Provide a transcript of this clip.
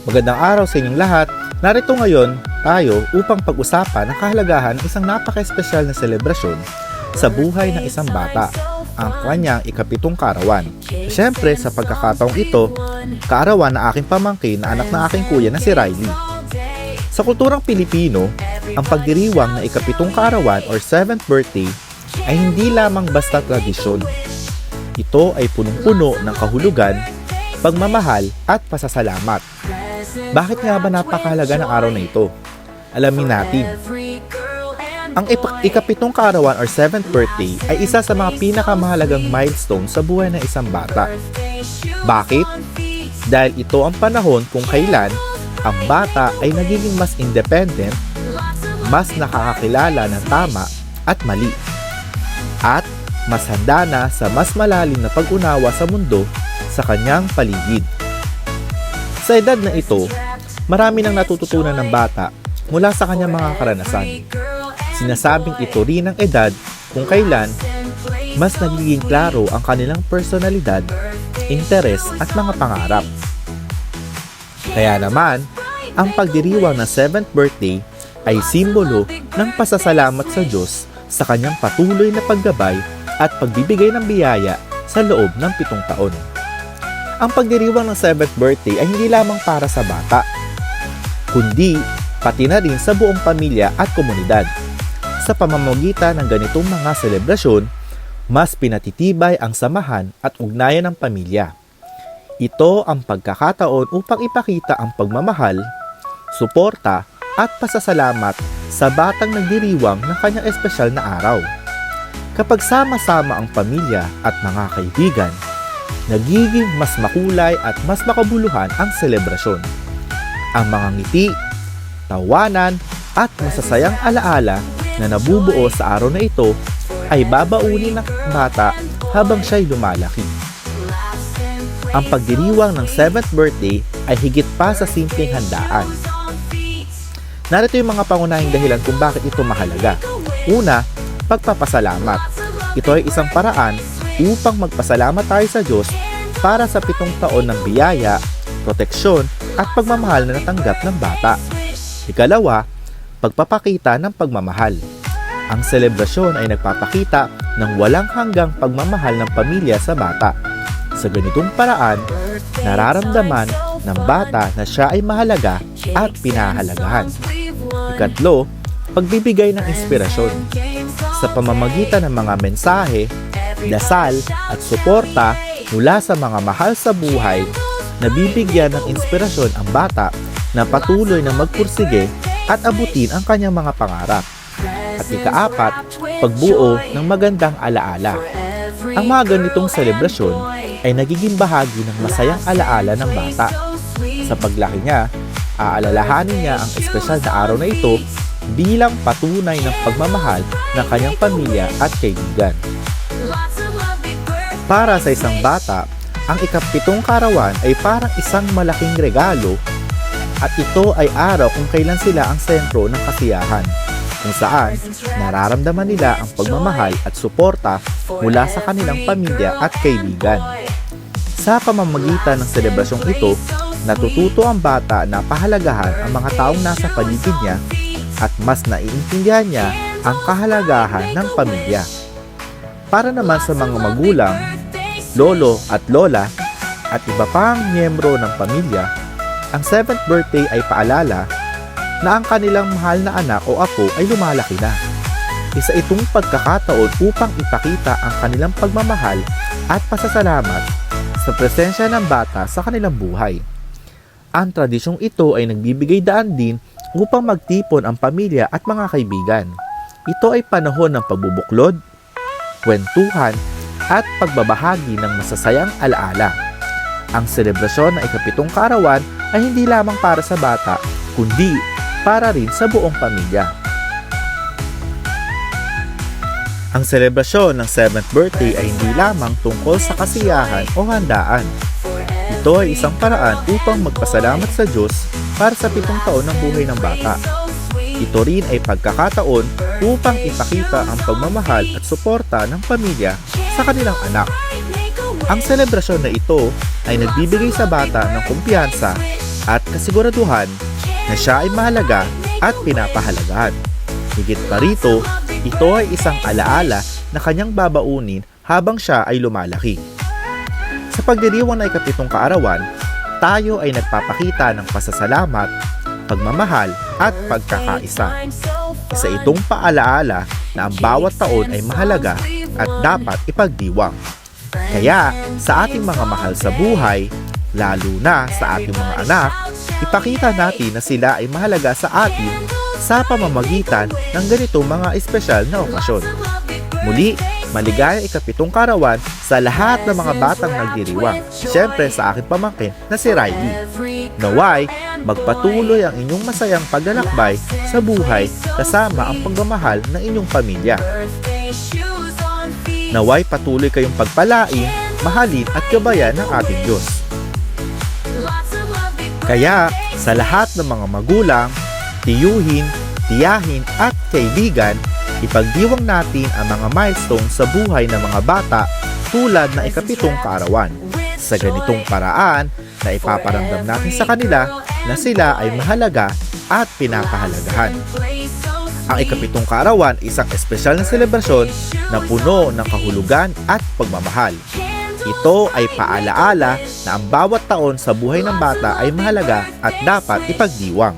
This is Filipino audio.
Magandang araw sa inyong lahat. Narito ngayon tayo upang pag-usapan ang kahalagahan ng isang napaka-espesyal na selebrasyon sa buhay ng isang bata, ang kanyang ika-7 kaarawan. Siyempre, sa pagkakataong ito, kaarawan na aking pamangkin na anak ng aking kuya na si Riley. Sa kulturang Pilipino, ang pagdiriwang na ika-7 kaarawan or 7th birthday ay hindi lamang basta tradisyon. Ito ay punong-puno ng kahulugan, pagmamahal at pasasalamat. Bakit nga ba napakahalaga ng araw na ito? Alamin natin. Ang ika-7 kaarawan or 7th birthday ay isa sa mga pinakamahalagang milestone sa buhay ng isang bata. Bakit? Dahil ito ang panahon kung kailan ang bata ay nagiging mas independent, mas nakakakilala ng tama at mali, at mas handa na sa mas malalim na pag-unawa sa mundo sa kanyang paligid. Sa edad na ito, marami nang natututunan ng bata mula sa kanyang mga karanasan. Sinasabing ito rin ang edad kung kailan mas nagiging klaro ang kanilang personalidad, interes at mga pangarap. Kaya naman, ang pagdiriwang ng 7th birthday ay simbolo ng pasasalamat sa Diyos sa kanyang patuloy na paggabay at pagbibigay ng biyaya sa loob ng 7 taon. Ang pagdiriwang ng 7th birthday ay hindi lamang para sa bata, kundi pati na rin sa buong pamilya at komunidad. Sa pamamagitan ng ganitong mga selebrasyon, mas pinatitibay ang samahan at ugnayan ng pamilya. Ito ang pagkakataon upang ipakita ang pagmamahal, suporta at pasasalamat sa batang nagdiriwang ng kanyang espesyal na araw. Kapag sama-sama ang pamilya at mga kaibigan, nagiging mas makulay at mas makabuluhan ang selebrasyon. Ang mga ngiti, tawanan at masasayang alaala na nabubuo sa araw na ito ay babaunin ng bata habang siya'y lumalaki. Ang pagdiriwang ng 7th birthday ay higit pa sa simpleng handaan. Narito yung mga pangunahing dahilan kung bakit ito mahalaga. Una, pagpapasalamat. Ito ay isang paraan upang magpasalamat tayo sa Diyos para sa 7 taon ng biyaya, proteksyon at pagmamahal na natanggap ng bata. Ikalawa, pagpapakita ng pagmamahal. Ang selebrasyon ay nagpapakita ng walang hanggang pagmamahal ng pamilya sa bata. Sa ganitong paraan, nararamdaman ng bata na siya ay mahalaga at pinahahalagahan. Ikatlo, pagbibigay ng inspirasyon. Sa pamamagitan ng mga mensahe, dasal at suporta mula sa mga mahal sa buhay, nabibigyan ng inspirasyon ang bata na patuloy na magpursige at abutin ang kanyang mga pangarap. At ikaapat, pagbuo ng magandang alaala. Ang mga ganitong selebrasyon ay nagiging bahagi ng masayang alaala ng bata. Sa paglaki niya, aalalahanin niya ang espesyal na araw na ito bilang patunay ng pagmamahal ng kanyang pamilya at kaibigan. Para sa isang bata, ang ika-7 kaarawan ay parang isang malaking regalo at ito ay araw kung kailan sila ang sentro ng kasiyahan, kung saan nararamdaman nila ang pagmamahal at suporta mula sa kanilang pamilya at kaibigan. Sa pamamagitan ng selebrasyong ito, natututo ang bata na pahalagahan ang mga taong nasa paligid niya at mas naiintindihan niya ang kahalagahan ng pamilya. Para naman sa mga magulang, lolo at lola at iba pang miyembro ng pamilya, ang 7th birthday ay paalala na ang kanilang mahal na anak o apo ay lumalaki na. Isa itong pagkakataon upang ipakita ang kanilang pagmamahal at pasasalamat sa presensya ng bata sa kanilang buhay. Ang tradisyong ito ay nagbibigay daan din upang magtipon ang pamilya at mga kaibigan. Ito ay panahon ng pagbubuklod, kwentuhan, at pagbabahagi ng masasayang alaala. Ang selebrasyon ng ika-7 kaarawan ay hindi lamang para sa bata, kundi para rin sa buong pamilya. Ang selebrasyon ng 7th birthday ay hindi lamang tungkol sa kasiyahan o handaan. Ito ay isang paraan upang magpasalamat sa Diyos para sa 7 taon ng buhay ng bata. Ito rin ay pagkakataon upang ipakita ang pagmamahal at suporta ng pamilya sa kanilang anak. Ang selebrasyon na ito ay nagbibigay sa bata ng kumpiyansa, at kasiguraduhan na siya ay mahalaga at pinapahalagahan. Higit pa rito, ito ay isang alaala na kanyang babaunin habang siya ay lumalaki. Sa pagdiriwang ng ika-7 kaarawan, tayo ay nagpapakita ng pasasalamat, pagmamahal at pagkakaisa. Isa itong paalaala na ang bawat taon ay mahalaga at dapat ipagdiwang. Kaya sa ating mga mahal sa buhay, lalo na sa ating mga anak, ipakita natin na sila ay mahalaga sa atin sa pamamagitan ng ganitong mga espesyal na okasyon. Muli, maligayang ika-7 kaarawan sa lahat ng mga batang nagdiriwang. Siyempre sa aking pamangkin na si Riley. Naway, magpatuloy ang inyong masayang paglalakbay sa buhay kasama ang pagmamahal ng inyong pamilya. Naway patuloy kayong pagpalain, mahalin at gabayan ng ating Diyos. Kaya sa lahat ng mga magulang, tiyuhin, tiyahin at kaibigan, ipagdiwang natin ang mga milestone sa buhay ng mga bata tulad ng ika-7 kaarawan. Sa ganitong paraan na ipaparamdam natin sa kanila na sila ay mahalaga at pinapahalagahan. Ang ika-7 kaarawan ay isang espesyal na selebrasyon na puno ng kahulugan at pagmamahal. Ito ay paalaala na ang bawat taon sa buhay ng bata ay mahalaga at dapat ipagdiwang.